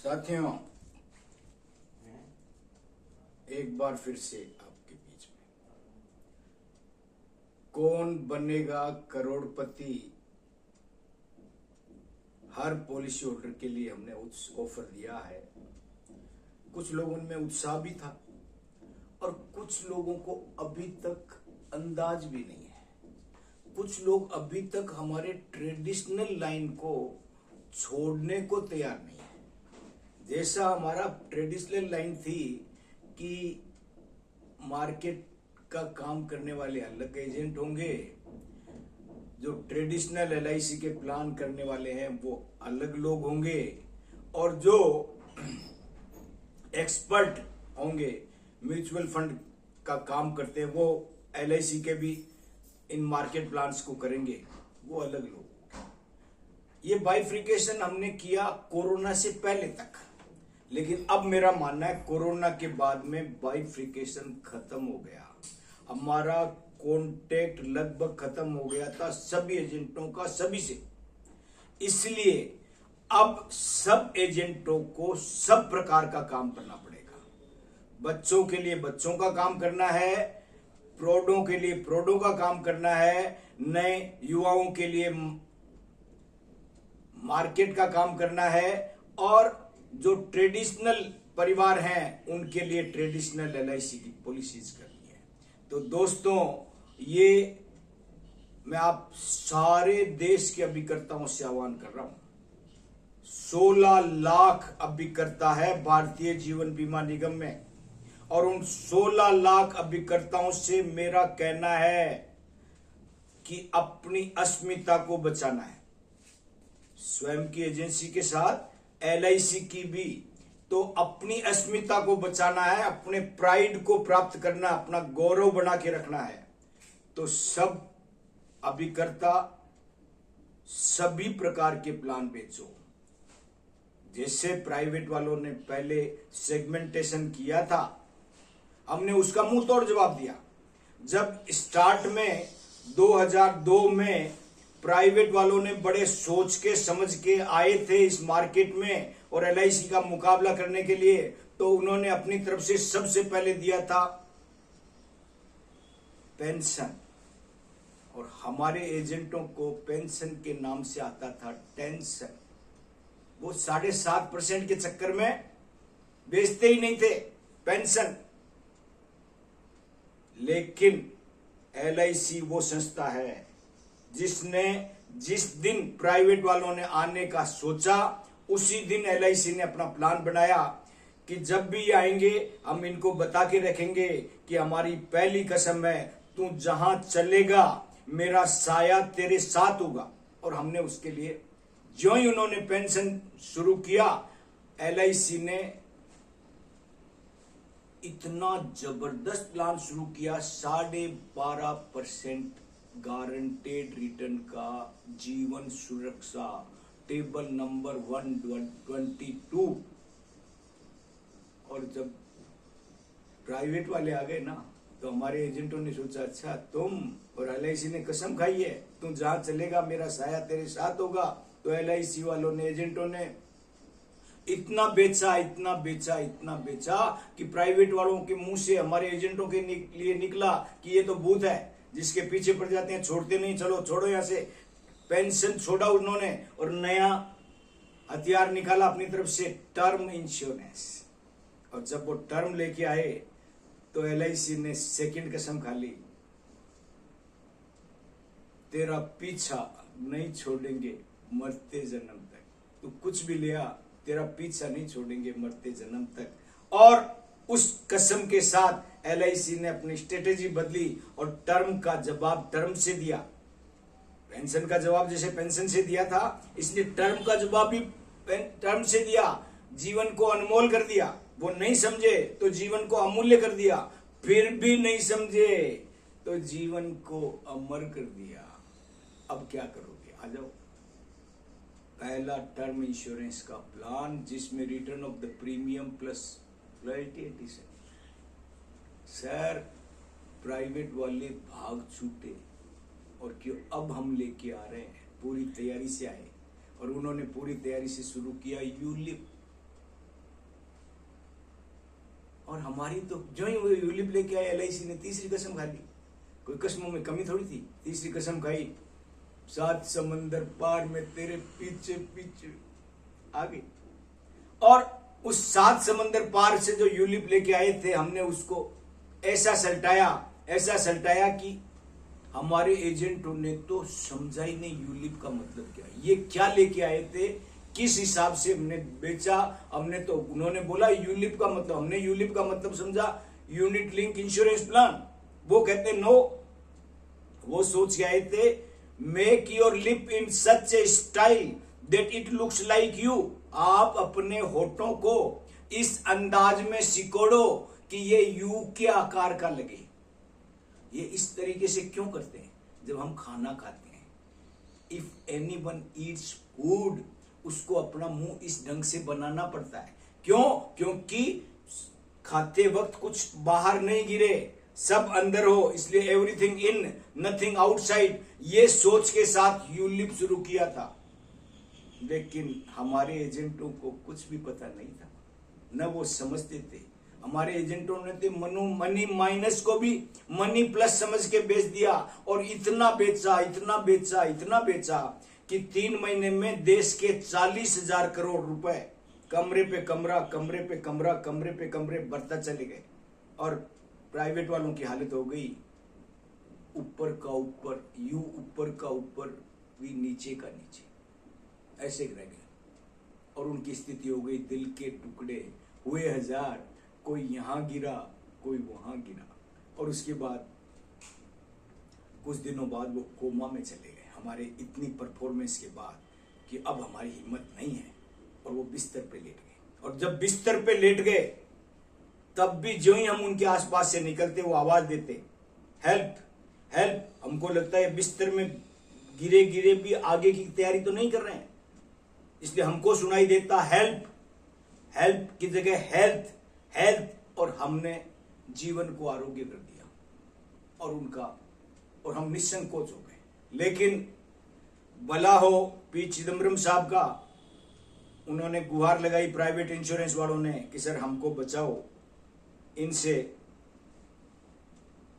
साथियों, एक बार फिर से आपके बीच में कौन बनेगा करोड़पति, हर पॉलिसी होल्डर के लिए हमने ऑफर दिया है। कुछ लोगों में उत्साह भी था और कुछ लोगों को अभी तक अंदाज भी नहीं है। कुछ लोग अभी तक हमारे ट्रेडिशनल लाइन को छोड़ने को तैयार नहीं है। जैसा हमारा ट्रेडिशनल लाइन थी कि मार्केट का काम करने वाले अलग एजेंट होंगे, जो ट्रेडिशनल LIC के प्लान करने वाले हैं वो अलग लोग होंगे, और जो एक्सपर्ट होंगे म्यूचुअल फंड का काम करते हैं वो LIC के भी इन मार्केट प्लान्स को करेंगे, वो अलग लोग। ये बाइफ्रिकेशन हमने किया कोरोना से पहले तक, लेकिन अब मेरा मानना है कोरोना के बाद में बाइफ्रिकेशन खत्म हो गया। हमारा कॉन्टेक्ट लगभग खत्म हो गया था सभी एजेंटों का, सभी से। इसलिए अब सब एजेंटों को सब प्रकार का काम करना पड़ेगा। बच्चों के लिए बच्चों का काम करना है, प्रोडों के लिए प्रोडों का काम करना है, नए युवाओं के लिए मार्केट का काम करना है, और जो ट्रेडिशनल परिवार हैं उनके लिए ट्रेडिशनल LIC की पॉलिसीज करनी है। तो दोस्तों, ये मैं आप सारे देश के अभिकर्ताओं से आह्वान कर रहा हूं। 16 लाख अभिकर्ता है भारतीय जीवन बीमा निगम में, और उन 16 लाख अभिकर्ताओं से मेरा कहना है कि अपनी अस्मिता को बचाना है। स्वयं की एजेंसी के साथ LIC की भी, तो अपनी अस्मिता को बचाना है, अपने प्राइड को प्राप्त करना, अपना गौरव बना के रखना है। तो सब अभिकर्ता सभी प्रकार के प्लान बेचो। जैसे प्राइवेट वालों ने पहले सेगमेंटेशन किया था, हमने उसका मुंह तोड़ जवाब दिया। जब स्टार्ट में 2002 में प्राइवेट वालों ने बड़े सोच के समझ के आए थे इस मार्केट में और LIC का मुकाबला करने के लिए, तो उन्होंने अपनी तरफ से सबसे पहले दिया था पेंशन, और हमारे एजेंटों को पेंशन के नाम से आता था टेंशन। वो 7.5% के चक्कर में बेचते ही नहीं थे पेंशन। लेकिन LIC वो संस्था है जिसने जिस दिन प्राइवेट वालों ने आने का सोचा, उसी दिन LIC ने अपना प्लान बनाया कि जब भी आएंगे हम इनको बता के रखेंगे कि हमारी पहली कसम है, तू जहां चलेगा मेरा साया तेरे साथ होगा। और हमने उसके लिए जो ही उन्होंने पेंशन शुरू किया, LIC ने इतना जबरदस्त प्लान शुरू किया, 12.5% गारंटेड रिटर्न का जीवन सुरक्षा, टेबल नंबर 122। और जब प्राइवेट वाले आ गए ना, तो हमारे एजेंटों ने सोचा अच्छा तुम, और LIC ने कसम खाई है तू जहां चलेगा मेरा साया तेरे साथ होगा। तो LIC वालों ने, एजेंटों ने इतना बेचा, इतना बेचा, इतना बेचा कि प्राइवेट वालों के मुंह से हमारे एजेंटों के लिए निकला कि ये तो भूत है, जिसके पीछे पड़ जाते हैं छोड़ते नहीं, चलो छोड़ो यहां से। पेंशन छोड़ा उन्होंने और नया हथियार निकाला अपनी तरफ से, टर्म इंश्योरेंस। और जब वो टर्म लेके आए तो LIC ने सेकंड कसम खा ली, तेरा पीछा नहीं छोड़ेंगे मरते जन्म तक। तू कुछ भी लिया, तेरा पीछा नहीं छोड़ेंगे मरते जन्म तक। और उस कसम के साथ LIC ने अपनी स्ट्रेटेजी बदली और टर्म का जवाब टर्म से दिया। पेंशन का जवाब जैसे पेंशन से दिया था, इसलिए टर्म का जवाब भी टर्म से दिया। जीवन को अनमोल कर दिया। वो नहीं समझे तो जीवन को अमूल्य कर दिया, फिर भी नहीं समझे तो जीवन को अमर कर दिया। अब क्या करोगे? आ जाओ। पहला टर्म इंश्योरेंस का प्लान जिसमें return of the premium plus royalty addition. Sir, private वाले भाग छूटे, और क्यों अब हम लेके आ रहे हैं, पूरी तैयारी से आए, और उन्होंने पूरी तैयारी से शुरू किया यूलिप। और हमारी तो जो ही वो यूलिप लेके आए LIC ने तीसरी कसम खा ली। कोई कसमों में कमी थोड़ी थी, तीसरी कसम खाई, 7 समंदर पार में तेरे पीछे पीछे आ गई। और उस 7 समंदर पार से जो यूलिप लेके आए थे, हमने उसको ऐसा सल्टाया कि हमारे एजेंटों ने तो समझा ही नहीं यूलिप का मतलब क्या, ये क्या लेके आए थे, किस हिसाब से हमने बेचा। हमने तो, उन्होंने बोला यूलिप का मतलब, हमने यूलिप का मतलब समझा यूनिट लिंक इंश्योरेंस प्लान। वो कहते नो, वो सोच के आए थे make your lip in such A style that it looks like you. आप अपने होठों को इस अंदाज में सिकोड़ो कि ये यू के आकार का लगे। ये इस तरीके से क्यों करते हैं? जब हम खाना खाते हैं, इफ एनीवन ईट्स फूड, उसको अपना मुंह इस ढंग से बनाना पड़ता है। क्यों? क्योंकि खाते वक्त कुछ बाहर नहीं गिरे, सब अंदर हो, इसलिए एवरीथिंग इन नथिंग आउटसाइड, ये सोच के साथ यूलिप शुरू किया था। लेकिन हमारे एजेंटों को कुछ भी पता नहीं था, न वो समझते थे। हमारे एजेंटों ने तो मनी माइनस को भी मनी प्लस समझ के बेच दिया, और इतना बेचा कि 3 महीने में देश के 40,000 करोड़ रुपए कमरे पे कमरे बढ़ता चले गए। और प्राइवेट वालों की हालत हो गई ऊपर का ऊपर, यू ऊपर का ऊपर, वी नीचे का नीचे, ऐसे रह गए। और उनकी स्थिति हो गई दिल के टुकड़े हुए 1000, कोई यहां गिरा, कोई वहां गिरा। और उसके बाद कुछ दिनों बाद वो कोमा में चले गए, हमारे इतनी परफॉर्मेंस के बाद कि अब हमारी हिम्मत नहीं है, और वो बिस्तर पे लेट गए। और जब बिस्तर पे लेट गए, तब भी जो ही हम उनके आसपास से निकलते वो आवाज देते हेल्प हेल्प। हमको लगता है बिस्तर में गिरे भी आगे की तैयारी तो नहीं कर रहे हैं, इसलिए हमको सुनाई देता हेल्प हेल्प की जगह हेल्थ हेल्थ। और हमने जीवन को आरोग्य कर दिया और हम निसंकोच हो गए। लेकिन भला हो पी चिदम्बरम साहब का, उन्होंने गुहार लगाई प्राइवेट इंश्योरेंस वालों ने कि सर हमको बचाओ, इनसे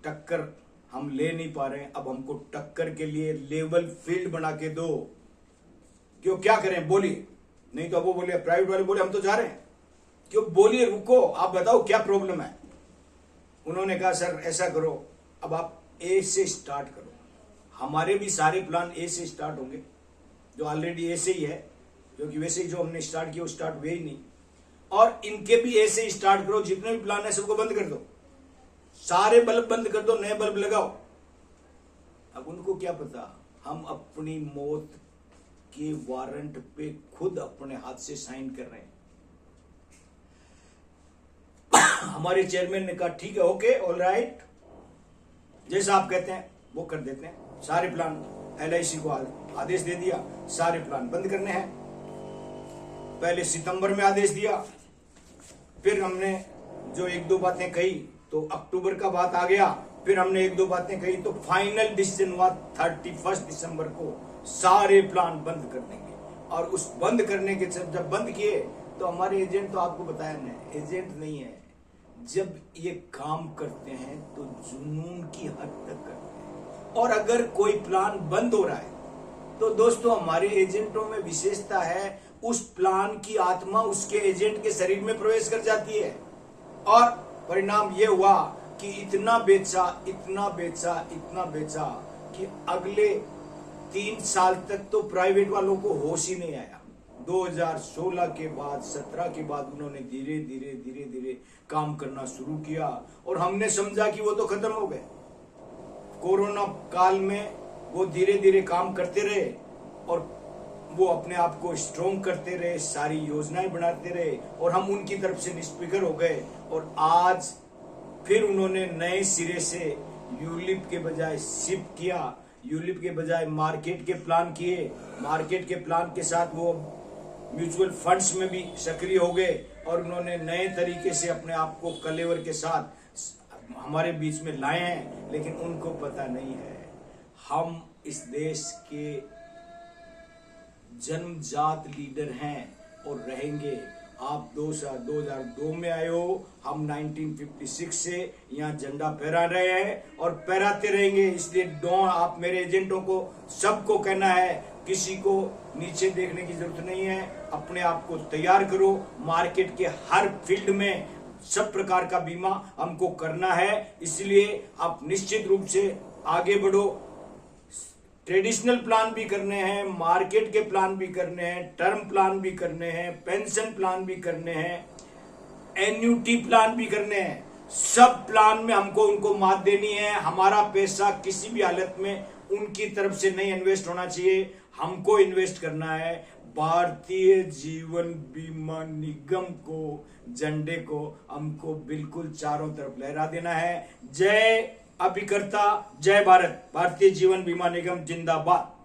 टक्कर हम ले नहीं पा रहे हैं, अब हमको टक्कर के लिए लेवल फील्ड बना के दो। क्यों, क्या करें बोलिए? नहीं तो वो बोले, प्राइवेट वाले बोले हम तो जा रहे हैं। क्यों? बोलिए, रुको, आप बताओ क्या प्रॉब्लम है। उन्होंने कहा सर ऐसा करो, अब आप ए से स्टार्ट करो। हमारे भी सारे प्लान ए से स्टार्ट होंगे, जो ऑलरेडी ए से ही है, क्योंकि वैसे ही जो हमने स्टार्ट किया वो स्टार्ट हुए ही नहीं। और इनके भी ए से स्टार्ट करो, जितने भी प्लान है सबको बंद कर दो, सारे बल्ब बंद कर दो, नए बल्ब लगाओ। अब उनको क्या पता, हम अपनी मौत के वारंट पे खुद अपने हाथ से साइन कर रहे हैं। हमारे चेयरमैन ने कहा ठीक है, ओके, ऑल राइट, जैसा आप कहते हैं वो कर देते हैं। सारे प्लान LIC को आदेश दे दिया, सारे प्लान बंद करने हैं। पहले सितंबर में आदेश दिया, फिर हमने जो 1-2 बातें कही तो अक्टूबर का बात आ गया, फिर हमने 1-2 बातें कही तो फाइनल डिसीजन हुआ 31 दिसंबर को सारे प्लान बंद कर देंगे। और उस बंद करने के जब बंद किए तो हमारे एजेंट, तो आपको बताया ना, एजेंट नहीं है, जब ये काम करते हैं तो जुनून की हद तक करते हैं। और अगर कोई प्लान बंद हो रहा है तो दोस्तों हमारे एजेंटों में विशेषता है, उस प्लान की आत्मा उसके एजेंट के शरीर में प्रवेश कर जाती है। और परिणाम ये हुआ कि इतना बेचा कि अगले 3 साल तक तो प्राइवेट वालों को होश ही नहीं आया। 2016 के बाद 17 के बाद उन्होंने धीरे धीरे काम करना शुरू किया, और हमने समझा कि वो तो खत्म हो गए। कोरोना काल में वो धीरे धीरे काम करते रहे, और वो अपने आप को स्ट्रॉन्ग करते रहे, सारी योजनाएं बनाते रहे, और हम उनकी तरफ से निष्फिक्र हो गए। और आज फिर उन्होंने नए सिरे से यूलिप के बजाय सिप किया, यूलिप के बजाय मार्केट के प्लान किए, मार्केट के प्लान के साथ वो म्यूचुअल फंड्स में भी सक्रिय हो गए, और उन्होंने नए तरीके से अपने आप को कलेवर के साथ हमारे बीच में लाए हैं। लेकिन उनको पता नहीं है हम इस देश के जन्मजात लीडर हैं और रहेंगे। आप 2002 में आए हो, हम 1956 से यहाँ झंडा फहरा रहे हैं और फहराते रहेंगे। इसलिए आप मेरे एजेंटों को सबको कहना है, किसी को नीचे देखने की जरूरत नहीं है, अपने आप को तैयार करो। मार्केट के हर फील्ड में सब प्रकार का बीमा हमको करना है, इसलिए आप निश्चित रूप से आगे बढ़ो। ट्रेडिशनल प्लान भी करने हैं, मार्केट के प्लान भी करने हैं, टर्म प्लान भी करने हैं, पेंशन प्लान भी करने हैं, एन्युटी प्लान भी करने हैं। सब प्लान में हमको उनको मात देनी है। हमारा पैसा किसी भी हालत में उनकी तरफ से नहीं इन्वेस्ट होना चाहिए, हमको इन्वेस्ट करना है। भारतीय जीवन बीमा निगम को, झंडे को हमको बिल्कुल चारों तरफ लहरा देना है। जय अभिकर्ता, जय भारत। भारतीय जीवन बीमा निगम जिंदाबाद।